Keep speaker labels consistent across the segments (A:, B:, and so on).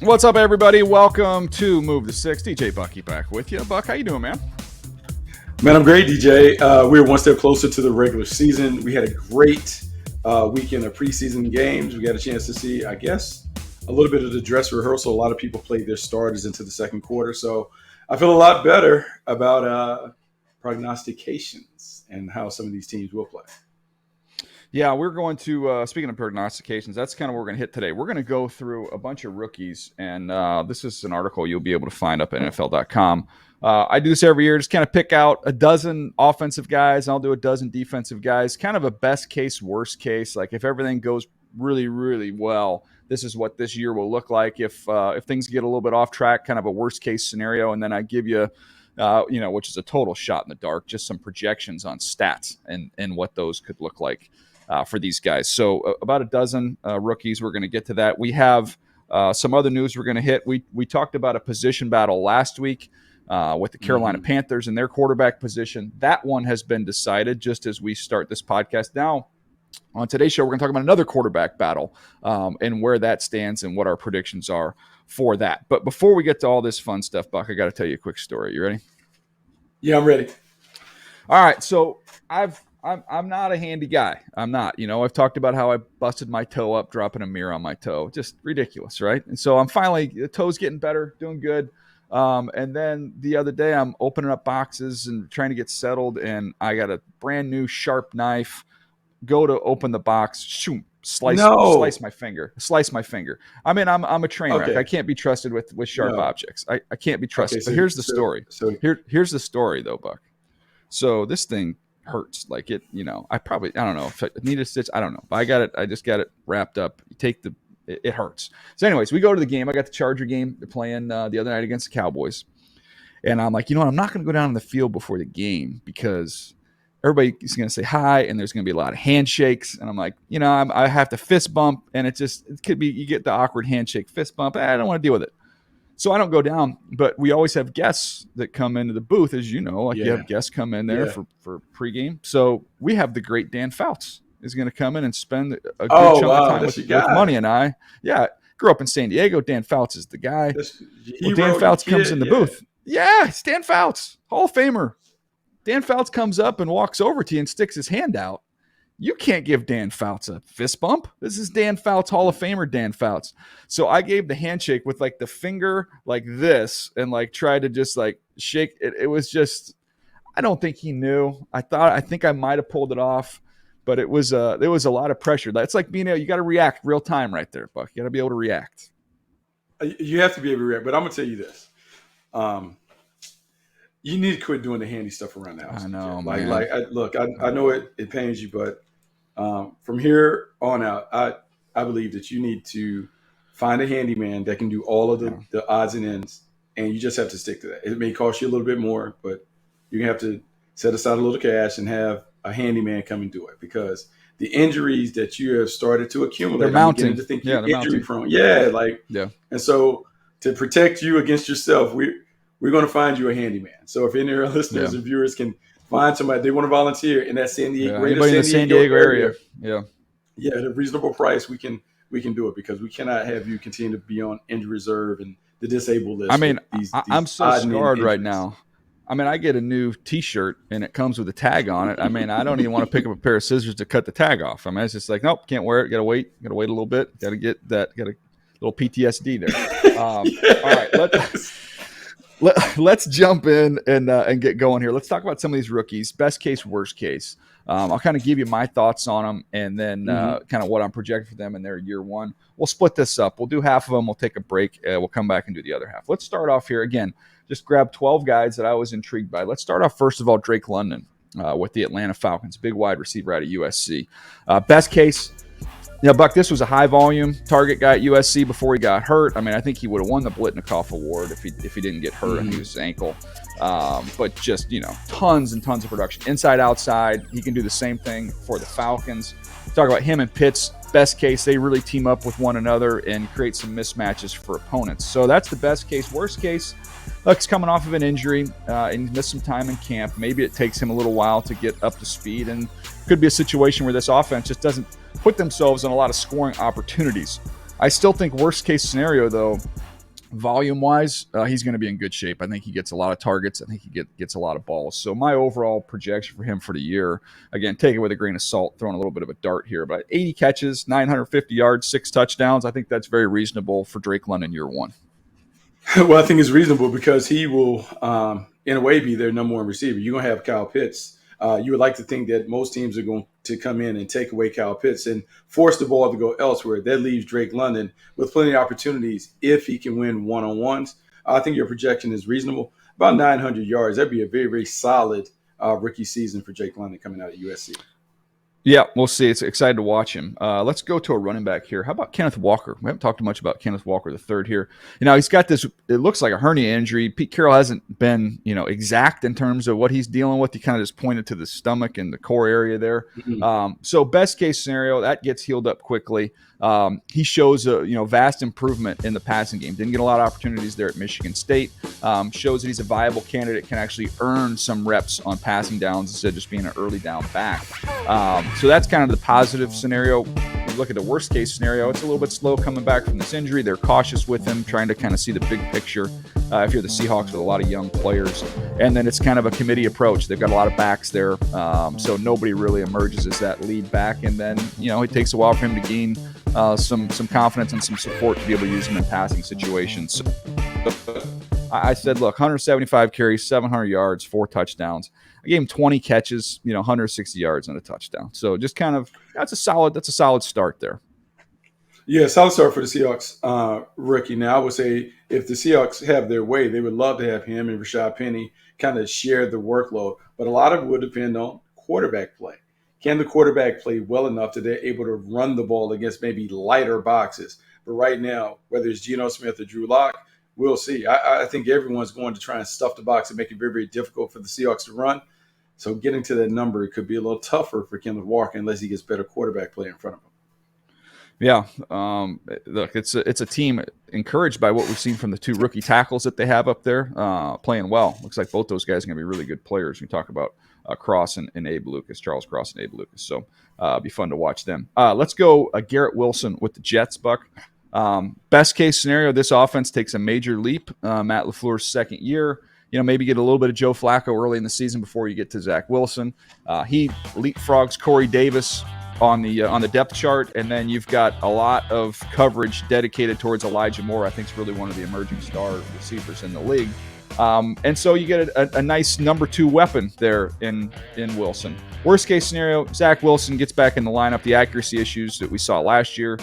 A: What's up, everybody? Welcome to Move the Six. DJ Bucky back with you. Buck, how you doing, man?
B: Man, I'm great, DJ. We're one step closer to the regular season. We had a great weekend of preseason games. We got a chance to see, I guess, a little bit of the dress rehearsal. A lot of people played their starters into the second quarter. So I feel a lot better about prognostications and how some of these teams will play.
A: Yeah, we're going to, speaking of prognostications, that's kind of what we're going to hit today. We're going to go through a bunch of rookies, and this is an article you'll be able to find up at NFL.com. I do this every year, just kind of pick out a dozen offensive guys, and I'll do a dozen defensive guys, kind of a best case, worst case. Like if everything goes really, really well, this is what this year will look like. If things get a little bit off track, kind of a worst case scenario, and then I give you, which is a total shot in the dark, just some projections on stats and what those could look like. For these guys. So about a dozen rookies. We're going to get to that. We have some other news we're going to hit. We talked about a position battle last week with the Carolina Panthers and their quarterback position. That one has been decided just as we start this podcast. Now, on today's show, we're going to talk about another quarterback battle and where that stands and what our predictions are for that. But before we get to all this fun stuff, Buck, I got to tell you a quick story. You ready?
B: Yeah, I'm ready.
A: All right. So I'm not a handy guy. I'm not. I've talked about how I busted my toe up, dropping a mirror on my toe. Just ridiculous, right? And so the toe's getting better, doing good. And then the other day I'm opening up boxes and trying to get settled, and I got a brand new sharp knife. Go to open the box, shoot, slice my finger. I mean, I'm a train wreck. I can't be trusted with sharp objects. I can't be trusted. But here's the story. Here's the story, though, Buck. So this thing hurts. Like it, I don't know if I need a stitch. I don't know. But I just got it wrapped up. It hurts. So anyways, we go to the game. I got the Charger game. They're playing the other night against the Cowboys. And I'm like, I'm not going to go down on the field before the game because everybody is going to say hi and there's going to be a lot of handshakes. And I'm like, I have to fist bump, and it could be, you get the awkward handshake fist bump. I don't want to deal with it. So I don't go down, but we always have guests that come into the booth, as you know. You have guests come in there for pregame. So we have the great Dan Fouts is going to come in and spend a good chunk of time with Money and I. Yeah, grew up in San Diego. Dan Fouts is the guy. Dan Fouts comes in the booth. Yeah, it's Dan Fouts, Hall of Famer. Dan Fouts comes up and walks over to you and sticks his hand out. You can't give Dan Fouts a fist bump. This is Dan Fouts, Hall of Famer Dan Fouts. So I gave the handshake with like the finger like this and like tried to just like shake it. It was just, I don't think he knew. I think I might have pulled it off, but there was a lot of pressure. That's like you got to react real time right there, Buck. You got to be able to react.
B: You have to be able to react, but I'm going to tell you this. You need to quit doing the handy stuff around the house.
A: I know,
B: man.
A: Man.
B: I know it pains you, but from here on out, I believe that you need to find a handyman that can do all of the odds and ends, and you just have to stick to that. It may cost you a little bit more, but you have to set aside a little cash and have a handyman come and do it, because the injuries that you have started to accumulate,
A: they're mounting.
B: To think you're injury prone. And so to protect you against yourself, we're going to find you a handyman. So if any of our listeners and viewers can find somebody, they want to volunteer in that San Diego area. Yeah, at a reasonable price, we can do it, because we cannot have you continue to be on injury reserve and the disabled list.
A: I mean, I'm so scarred right now. I mean, I get a new T-shirt and it comes with a tag on it. I mean, I don't even want to pick up a pair of scissors to cut the tag off. I mean, it's just like, nope, can't wear it. Got to wait a little bit. Got to get that. Got a little PTSD there. All right, let's jump in and get going here. Let's talk about some of these rookies. Best case, worst case. I'll kind of give you my thoughts on them, and then kind of what I'm projecting for them in their year one. We'll split this up. We'll do half of them. We'll take a break. We'll come back and do the other half. Let's start off here. Again, just grab 12 guys that I was intrigued by. Let's start off, first of all, Drake London with the Atlanta Falcons, big wide receiver out of USC. Best case, Buck, this was a high-volume target guy at USC before he got hurt. I mean, I think he would have won the Blitnikoff Award if he didn't get hurt on his ankle. But just, tons and tons of production. Inside, outside, he can do the same thing for the Falcons. Talk about him and Pitts. Best case, they really team up with one another and create some mismatches for opponents. So that's the best case. Worst case, look, he's coming off of an injury and missed some time in camp. Maybe it takes him a little while to get up to speed, and could be a situation where this offense just doesn't put themselves in a lot of scoring opportunities. I still think worst case scenario, though, volume-wise, he's going to be in good shape. I think he gets a lot of targets. I think he gets a lot of balls. So my overall projection for him for the year, again, take it with a grain of salt, throwing a little bit of a dart here, but 80 catches, 950 yards, 6 touchdowns. I think that's very reasonable for Drake London year one.
B: Well, I think it's reasonable because he will, in a way, be their number one receiver. You're going to have Kyle Pitts. You would like to think that most teams are going to come in and take away Kyle Pitts and force the ball to go elsewhere. That leaves Drake London with plenty of opportunities if he can win one-on-ones. I think your projection is reasonable. About 900 yards. That'd be a very, very solid rookie season for Drake London coming out of USC.
A: Yeah, we'll see. It's excited to watch him. Let's go to a running back here. How about Kenneth Walker? We haven't talked much about Kenneth Walker the third here. He's got this, it looks like a hernia injury. Pete Carroll hasn't been, exact in terms of what he's dealing with. He kind of just pointed to the stomach and the core area there. Mm-hmm. So best case scenario, that gets healed up quickly. He shows a vast improvement in the passing game. Didn't get a lot of opportunities there at Michigan State. Shows that he's a viable candidate, can actually earn some reps on passing downs instead of just being an early down back. So that's kind of the positive scenario. You look at the worst case scenario, it's a little bit slow coming back from this injury. They're cautious with him, trying to kind of see the big picture. If you're the Seahawks with a lot of young players, and then it's kind of a committee approach. They've got a lot of backs there, so nobody really emerges as that lead back. And then it takes a while for him to gain some confidence and some support to be able to use him in passing situations. So, I said, look, 175 carries, 700 yards, 4 touchdowns. I gave him 20 catches, 160 yards and a touchdown. So just kind of that's a solid start there.
B: Yeah, solid start for the Seahawks rookie. Now, I would say if the Seahawks have their way, they would love to have him and Rashad Penny kind of share the workload. But a lot of it would depend on quarterback play. Can the quarterback play well enough that they're able to run the ball against maybe lighter boxes? But right now, whether it's Geno Smith or Drew Lock, we'll see. I think everyone's going to try and stuff the box and make it very, very difficult for the Seahawks to run. So getting to that number, it could be a little tougher for Kenneth Walker unless he gets better quarterback play in front of him.
A: Yeah, look, it's a team encouraged by what we've seen from the 2 rookie tackles that they have up there playing well. Looks like both those guys are going to be really good players. We talk about Cross and Abe Lucas, Charles Cross and Abe Lucas. So it'll be fun to watch them. Let's go Garrett Wilson with the Jets, Buck. Best case scenario, this offense takes a major leap. Matt LaFleur's second year. Maybe get a little bit of Joe Flacco early in the season before you get to Zach Wilson. He leapfrogs Corey Davis on the depth chart, and then you've got a lot of coverage dedicated towards Elijah Moore. I think is really one of the emerging star receivers in the league. And so you get a nice number 2 weapon there in Wilson. Worst case scenario, Zach Wilson gets back in the lineup. The accuracy issues that we saw last year,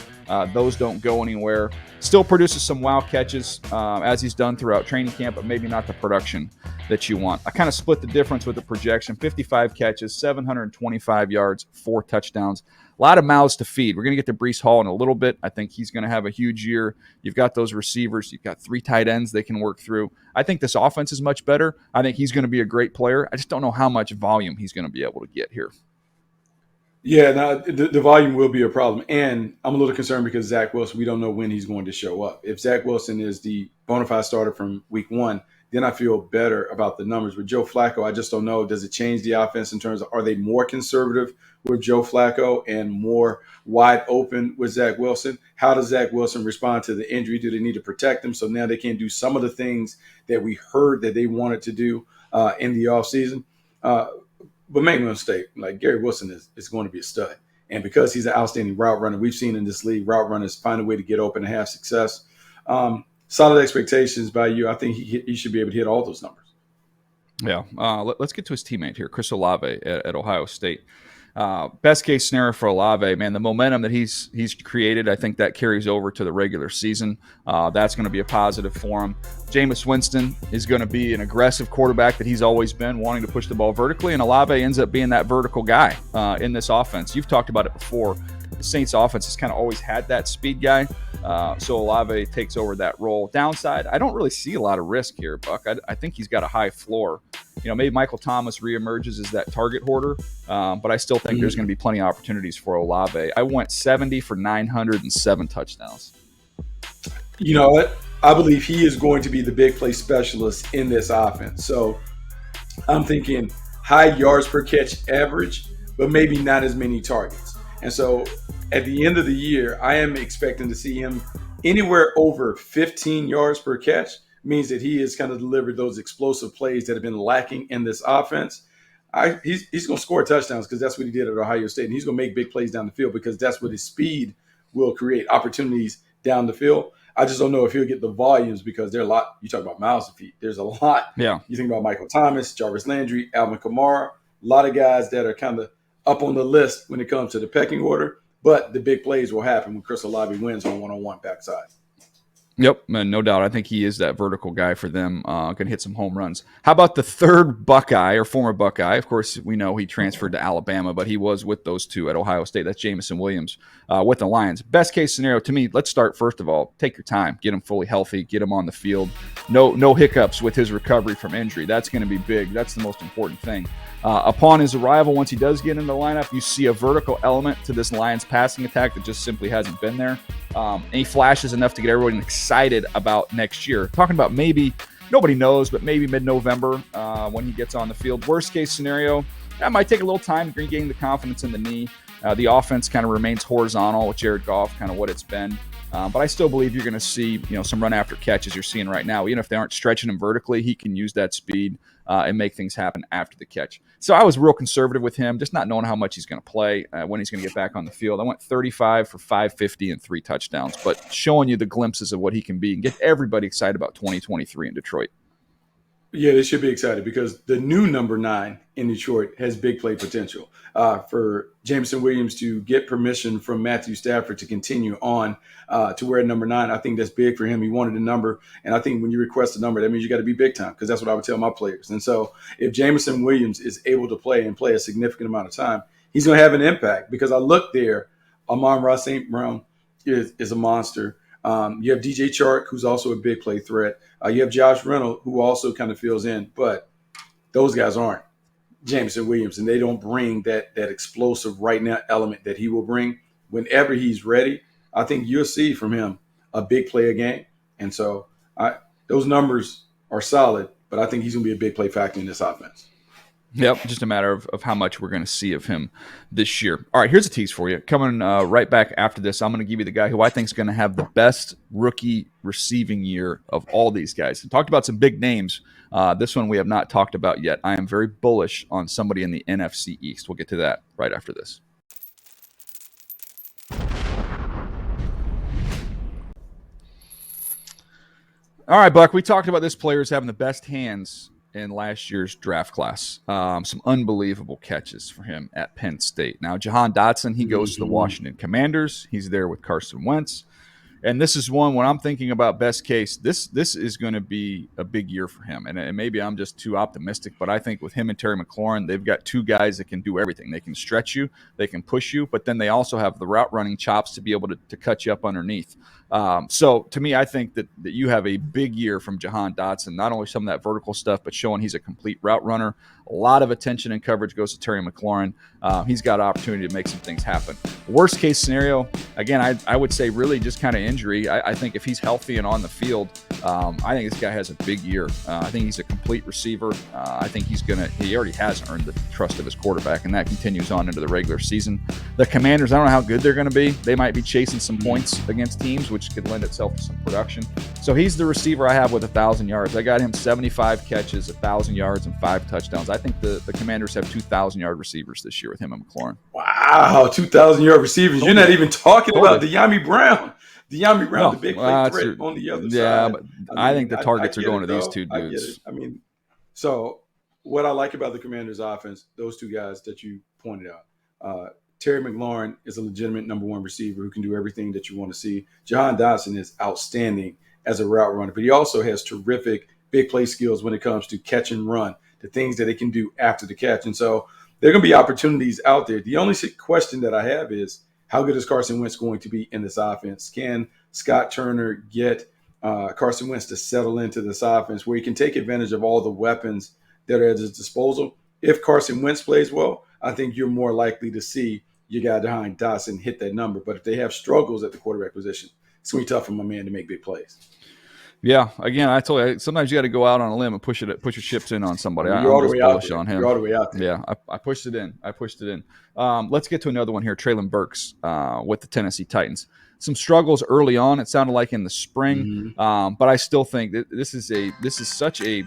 A: those don't go anywhere. Still produces some wow catches as he's done throughout training camp, but maybe not the production that you want. I kind of split the difference with the projection. 55 catches, 725 yards, 4 touchdowns. A lot of mouths to feed. We're going to get to Breece Hall in a little bit. I think he's going to have a huge year. You've got those receivers. You've got 3 tight ends they can work through. I think this offense is much better. I think he's going to be a great player. I just don't know how much volume he's going to be able to get here.
B: Yeah, now the volume will be a problem. And I'm a little concerned because Zach Wilson, we don't know when he's going to show up. If Zach Wilson is the bona fide starter from week 1, then I feel better about the numbers. With Joe Flacco, I just don't know. Does it change the offense in terms of, are they more conservative with Joe Flacco and more wide open with Zach Wilson? How does Zach Wilson respond to the injury? Do they need to protect him so now they can do some of the things that we heard that they wanted to do in the offseason? But make no mistake, like Garrett Wilson is going to be a stud. And because he's an outstanding route runner, we've seen in this league, route runners find a way to get open and have success. Solid expectations by you. I think he should be able to hit all those numbers.
A: Yeah. Let's get to his teammate here, Chris Olave at Ohio State. Best case scenario for Olave, man, the momentum that he's created, I think that carries over to the regular season. That's going to be a positive for him. Jameis Winston is going to be an aggressive quarterback that he's always been, wanting to push the ball vertically, and Olave ends up being that vertical guy in this offense. You've talked about it before. The Saints offense has kind of always had that speed guy. So Olave takes over that role. Downside, I don't really see a lot of risk here, Buck. I think he's got a high floor. Maybe Michael Thomas reemerges as that target hoarder, but I still think there's going to be plenty of opportunities for Olave. I went 70 for 907 touchdowns.
B: You know what? I believe he is going to be the big play specialist in this offense. So I'm thinking high yards per catch average, but maybe not as many targets. And so at the end of the year, I am expecting to see him anywhere over 15 yards per catch means that he has kind of delivered those explosive plays that have been lacking in this offense. He's going to score touchdowns because that's what he did at Ohio State. And he's going to make big plays down the field because that's what his speed will create opportunities down the field. I just don't know if he'll get the volumes because there are a lot. You talk about mouths to feed. There's a lot.
A: Yeah.
B: You think about Michael Thomas, Jarvis Landry, Alvin Kamara, a lot of guys that are kind of up on the list when it comes to the pecking order. But the big plays will happen when Chris Olave wins on one-on-one backside.
A: Yep, no doubt. I think he is that vertical guy for them. Going to hit some home runs. How about the third Buckeye or former Buckeye? Of course, we know he transferred to Alabama, but he was with those two at Ohio State. That's Jameson Williams with the Lions. Best case scenario to me, let's start first of all, take your time. Get him fully healthy. Get him on the field. No hiccups with his recovery from injury. That's going to be big. That's the most important thing. Upon his arrival, once he does get in the lineup, you see a vertical element to this Lions passing attack that just simply hasn't been there. And he flashes enough to get everyone excited about next year. Talking about maybe, nobody knows, but maybe mid-November when he gets on the field. Worst case scenario, that might take a little time to regain the confidence in the knee. The offense kind of remains horizontal with Jared Goff, kind of what it's been. But I still believe you're going to see, some run after catches you're seeing right now. Even if they aren't stretching him vertically, he can use that speed and make things happen after the catch. So I was real conservative with him, just not knowing how much he's going to play, when he's going to get back on the field. I went 35 for 550 and 3 touchdowns, but showing you the glimpses of what he can be and get everybody excited about 2023 in Detroit.
B: Yeah, they should be excited because the new number 9 in Detroit has big play potential. For Jameson Williams to get permission from Matthew Stafford to continue on to wear number 9, I think that's big for him. He wanted a number, and I think when you request a number, that means you got to be big time because that's what I would tell my players. And so if Jameson Williams is able to play and play a significant amount of time, he's going to have an impact because I look there, Amon-Ra St. Brown is a monster. You have DJ Chark, who's also a big play threat. You have Josh Reynolds, who also kind of fills in, but those guys aren't Jameson Williams, and they don't bring that explosive right now element that he will bring whenever he's ready. I think you'll see from him a big play a game, and so those numbers are solid, but I think he's going to be a big play factor in this offense.
A: Yep, just a matter of how much we're going to see of him this year. All right, here's a tease for you. Coming right back after this, I'm going to give you the guy who I think is going to have the best rookie receiving year of all these guys. I talked about some big names. This one we have not talked about yet. I am very bullish on somebody in the NFC East. We'll get to that right after this. All right, Buck, we talked about this players having the best hands in last year's draft class. Some unbelievable catches for him at Penn State. Now, Jahan Dotson, he goes to the Washington Commanders. He's there with Carson Wentz. And this is one when I'm thinking about best case, this is going to be a big year for him. And maybe I'm just too optimistic, but I think with him and Terry McLaurin, they've got two guys that can do everything. They can stretch you, they can push you, but then they also have the route running chops to be able to cut you up underneath. So to me, I think that you have a big year from Jahan Dotson, not only some of that vertical stuff, but showing he's a complete route runner. A lot of attention and coverage goes to Terry McLaurin. He's got an opportunity to make some things happen. Worst case scenario, again, I would say really just kind of injury. I think if he's healthy and on the field, I think this guy has a big year. I think he's a complete receiver. I think he already has earned the trust of his quarterback, and that continues on into the regular season. The Commanders, I don't know how good they're going to be. They might be chasing some points against teams, which could lend itself to some production. So he's the receiver I have with 1,000 yards. I got him 75 catches, 1,000 yards, and 5 touchdowns. I think the Commanders have 2,000-yard receivers this year with him and McLaurin.
B: Wow, 2,000-yard receivers. You're not even talking about De'Ami Brown. De'Ami Brown, the big play threat on the other side.
A: Yeah, but I think the targets are going to these two dudes.
B: So what I like about the Commanders' offense, those two guys that you pointed out, Terry McLaurin is a legitimate number 1 receiver who can do everything that you want to see. Jahan Dotson is outstanding as a route runner, but he also has terrific big play skills when it comes to catch and run, the things that they can do after the catch. And so there are going to be opportunities out there. The only question that I have is, how good is Carson Wentz going to be in this offense? Can Scott Turner get Carson Wentz to settle into this offense where he can take advantage of all the weapons that are at his disposal? If Carson Wentz plays well, I think you're more likely to see your guy Jahan Dotson hit that number. But if they have struggles at the quarterback position, it's going to be tough for my man to make big plays.
A: Yeah. Again, I told you sometimes you got to go out on a limb and push your chips in on somebody.
B: You're
A: I'm
B: all the
A: just
B: way out
A: bullish
B: there.
A: on him.
B: You're all the way out there.
A: Yeah, I pushed it in. Let's get to another one here. Treylon Burks with the Tennessee Titans. Some struggles early on. It sounded like in the spring,
B: Mm-hmm.
A: but I still think that this is such a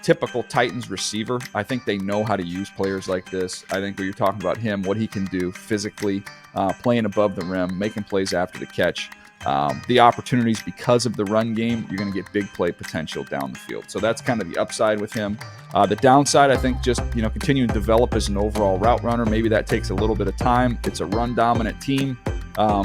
A: typical Titans receiver. I think they know how to use players like this. I think when you're talking about him, what he can do physically, playing above the rim, making plays after the catch. The opportunities because of the run game, you're going to get big play potential down the field. So that's kind of the upside with him. The downside, I think, just continuing to develop as an overall route runner. Maybe that takes a little bit of time. It's a run dominant team.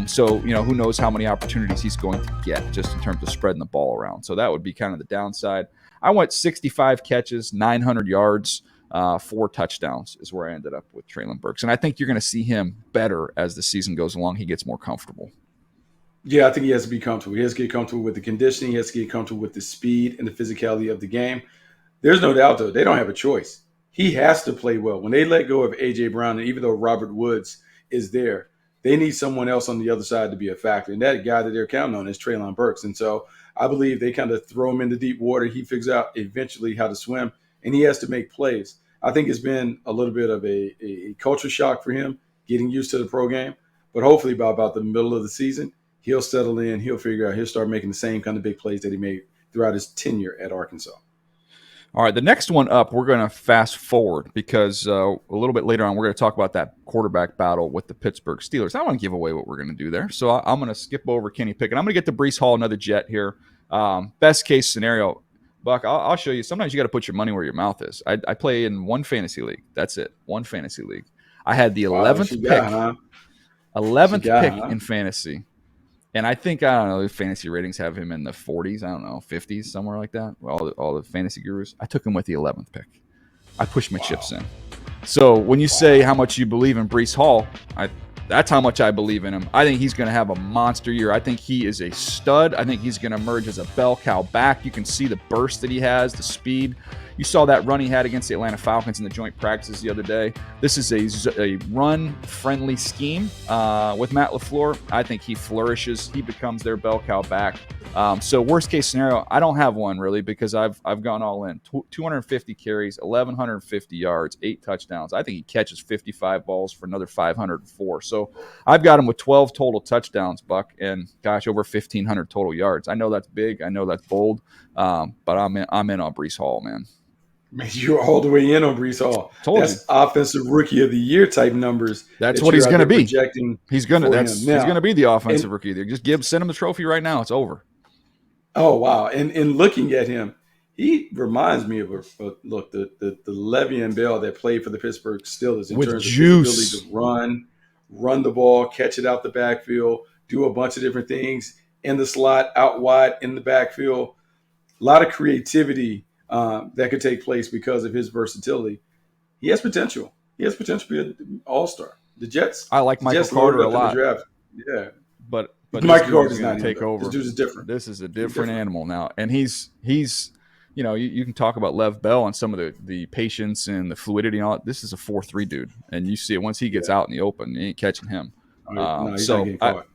A: So who knows how many opportunities he's going to get just in terms of spreading the ball around. So that would be kind of the downside. I went 65 catches, 900 yards, 4 touchdowns is where I ended up with Treylon Burks. And I think you're going to see him better as the season goes along. He gets more comfortable.
B: Yeah, I think he has to be comfortable. He has to get comfortable with the conditioning. He has to get comfortable with the speed and the physicality of the game. There's no doubt, though, they don't have a choice. He has to play well. When they let go of A.J. Brown, and even though Robert Woods is there, they need someone else on the other side to be a factor. And that guy that they're counting on is Treylon Burks. And so I believe they kind of throw him into deep water. He figures out eventually how to swim, and he has to make plays. I think it's been a little bit of a culture shock for him getting used to the pro game. But hopefully by about the middle of the season, he'll settle in. He'll figure out. He'll start making the same kind of big plays that he made throughout his tenure at Arkansas.
A: All right, the next one up, we're going to fast forward because a little bit later on, we're going to talk about that quarterback battle with the Pittsburgh Steelers. I don't want to give away what we're going to do there, so I'm going to skip over Kenny Pickett. I'm going to get to Breece Hall, another Jet here. Best case scenario, Buck, I'll show you. Sometimes you got to put your money where your mouth is. I play in one fantasy league. That's it, one fantasy league. I had the 11th pick, 11th pick in fantasy. And I think, I don't know, the fantasy ratings have him in the 40s, I don't know, 50s, somewhere like that. All the fantasy gurus. I took him with the 11th pick. I pushed my chips in. So when you say how much you believe in Breece Hall, that's how much I believe in him. I think he's going to have a monster year. I think he is a stud. I think he's going to emerge as a bell cow back. You can see the burst that he has, the speed. You saw that run he had against the Atlanta Falcons in the joint practices the other day. This is a run-friendly scheme with Matt LaFleur. I think he flourishes. He becomes their bell cow back. So worst case scenario, I don't have one really because I've gone all in. 250 carries, 1,150 yards, 8 touchdowns. I think he catches 55 balls for another 504. So I've got him with 12 total touchdowns, Buck, and gosh, over 1,500 total yards. I know that's big. I know that's bold, but I'm in on Breece Hall, man.
B: Man, you're all the way in on Breece Hall. That's offensive rookie of the year type numbers.
A: That's what he's going to be.
B: He's going
A: to be the offensive rookie of the year. Just send him the trophy right now. It's over.
B: Oh wow! And looking at him, he reminds me of the Le'Veon Bell that played for the Pittsburgh Steelers in
A: with
B: terms
A: juice.
B: of his ability to run the ball, catch it out the backfield, do a bunch of different things in the slot, out wide in the backfield. A lot of creativity that could take place because of his versatility. He has potential. He has potential to be an all-star. The Jets.
A: I like Michael Carter a lot.
B: Yeah,
A: but
B: Michael Carter's not
A: take over.
B: This dude is different.
A: This is a different animal now, and he's you can talk about Lev Bell and some of the patience and the fluidity and all. This is a 4-3 dude, and you see it once he gets out in the open. You ain't catching him.
B: He's not getting caught.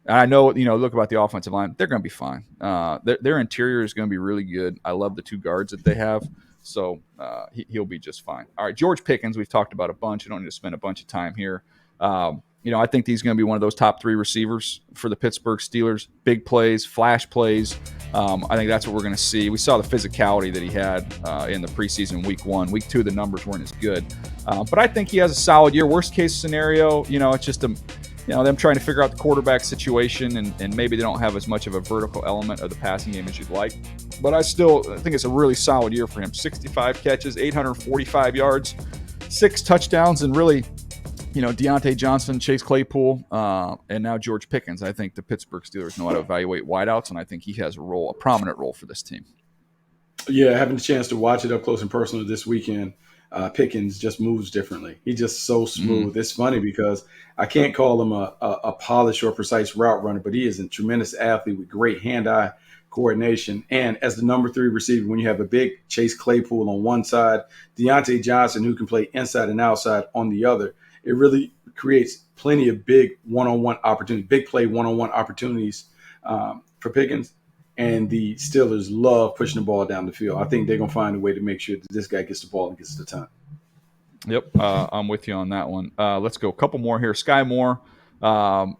A: I know, look about the offensive line. They're going to be fine. Their interior is going to be really good. I love the 2 guards that they have. So he'll be just fine. All right, George Pickens, we've talked about a bunch. I don't need to spend a bunch of time here. I think he's going to be one of those top 3 receivers for the Pittsburgh Steelers. Big plays, flash plays. I think that's what we're going to see. We saw the physicality that he had in the preseason week 1. Week 2, the numbers weren't as good. But I think he has a solid year. Worst case scenario, it's just them trying to figure out the quarterback situation, and maybe they don't have as much of a vertical element of the passing game as you'd like. But I think it's a really solid year for him. 65 catches, 845 yards, 6 touchdowns, and really, Deontay Johnson, Chase Claypool, and now George Pickens. I think the Pittsburgh Steelers know how to evaluate wideouts, and I think he has a prominent role for this team.
B: Yeah, having the chance to watch it up close and personal this weekend, Pickens just moves differently. He's just so smooth. It's funny because I can't call him a polished or precise route runner, but he is a tremendous athlete with great hand-eye coordination. And as the number 3 receiver, when you have a big Chase Claypool on one side, Deontay Johnson, who can play inside and outside on the other, it really creates plenty of big one-on-one opportunities, big play one-on-one opportunities for Pickens. and the Steelers love pushing the ball down the field. I think they're going to find a way to make sure that this guy gets the ball and gets the time.
A: Yep, I'm with you on that one. Let's go a couple more here. Skyy Moore,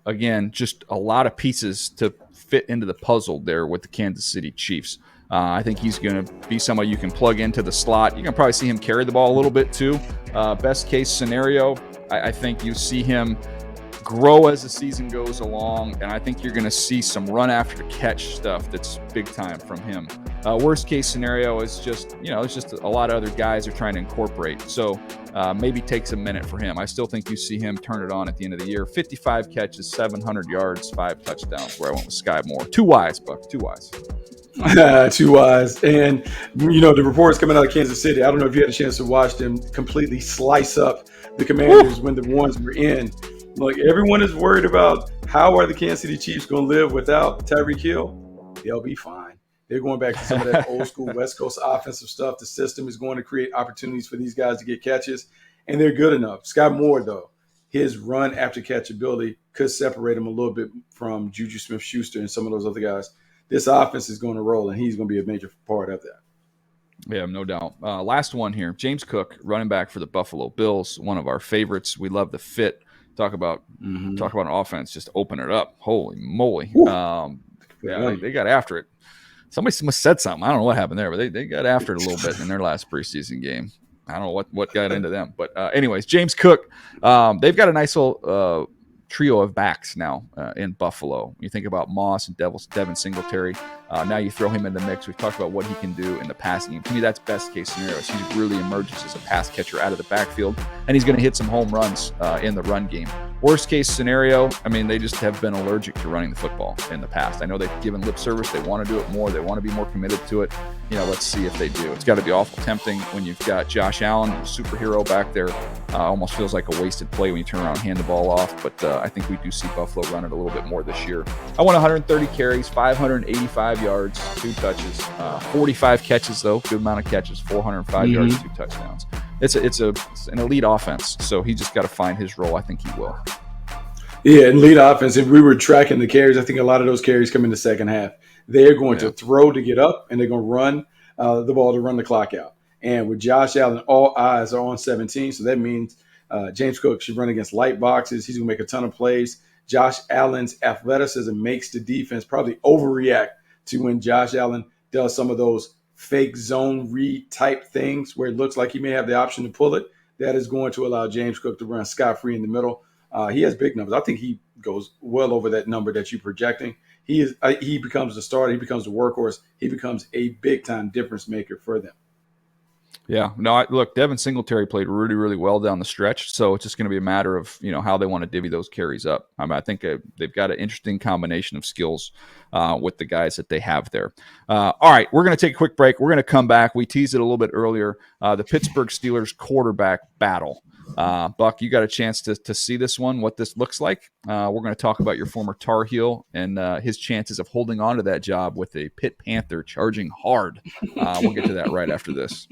A: again, just a lot of pieces to fit into the puzzle there with the Kansas City Chiefs. I think he's going to be somebody you can plug into the slot. You can probably see him carry the ball a little bit too. Best case scenario, I think you see him grow as the season goes along, and I think you're going to see some run after catch stuff that's big time from him. Worst case scenario is just, it's just a lot of other guys are trying to incorporate. So maybe takes a minute for him. I still think you see him turn it on at the end of the year. 55 catches, 700 yards, 5 touchdowns, where I went with Skyy Moore. 2 Ys, Buck, 2 Ys.
B: 2 Ys. And, the reports coming out of Kansas City, I don't know if you had a chance to watch them completely slice up the Commanders when the ones were in. Like, everyone is worried about how are the Kansas City Chiefs going to live without Tyreek Hill. They'll be fine. They're going back to some of that old school West Coast offensive stuff. The system is going to create opportunities for these guys to get catches, and they're good enough. Skyy Moore, though, his run after catch ability could separate him a little bit from Juju Smith-Schuster and some of those other guys. This offense is going to roll, and he's going to be a major part of that.
A: Yeah, no doubt. Last one here. James Cook, running back for the Buffalo Bills, one of our favorites. We love the fit. Talk about an offense, just open it up. Holy moly. They got after it. Somebody must have said something. I don't know what happened there, but they got after it a little bit in their last preseason game. I don't know what got into them. But anyways, James Cook, they've got a nice little trio of backs now in Buffalo. You think about Moss and Devin Singletary. Now you throw him in the mix. We've talked about what he can do in the passing game. To me, that's best case scenario. He really emerges as a pass catcher out of the backfield, and he's going to hit some home runs in the run game. Worst case scenario, they just have been allergic to running the football in the past. I know they've given lip service. They want to do it more. They want to be more committed to it. Let's see if they do. It's got to be awful tempting when you've got Josh Allen, a superhero back there. Almost feels like a wasted play when you turn around and hand the ball off. But I think we do see Buffalo run it a little bit more this year. I want 130 carries, 585 yards, 2 touches, 45 catches though, good amount of catches, 405 yards, 2 touchdowns. It's an elite offense, so he just got to find his role. I think he will.
B: Yeah, and elite offense. If we were tracking the carries, I think a lot of those carries come in the second half. They're going to throw to get up, and they're going to run the ball to run the clock out. And with Josh Allen, all eyes are on 17, so that means James Cook should run against light boxes. He's going to make a ton of plays. Josh Allen's athleticism makes the defense probably overreact to when Josh Allen does some of those fake zone read type things where it looks like he may have the option to pull it. That is going to allow James Cook to run scot-free in the middle. He has big numbers. I think he goes well over that number that you're projecting. He becomes the starter. He becomes the workhorse. He becomes a big-time difference maker for them.
A: Yeah. No, look, Devin Singletary played really, really well down the stretch. So it's just going to be a matter of, how they want to divvy those carries up. I think they've got an interesting combination of skills with the guys that they have there. All right. We're going to take a quick break. We're going to come back. We teased it a little bit earlier. The Pittsburgh Steelers quarterback battle. Buck, you got a chance to see this one, what this looks like. We're going to talk about your former Tar Heel and his chances of holding on to that job with a Pitt Panther charging hard. We'll get to that right after this.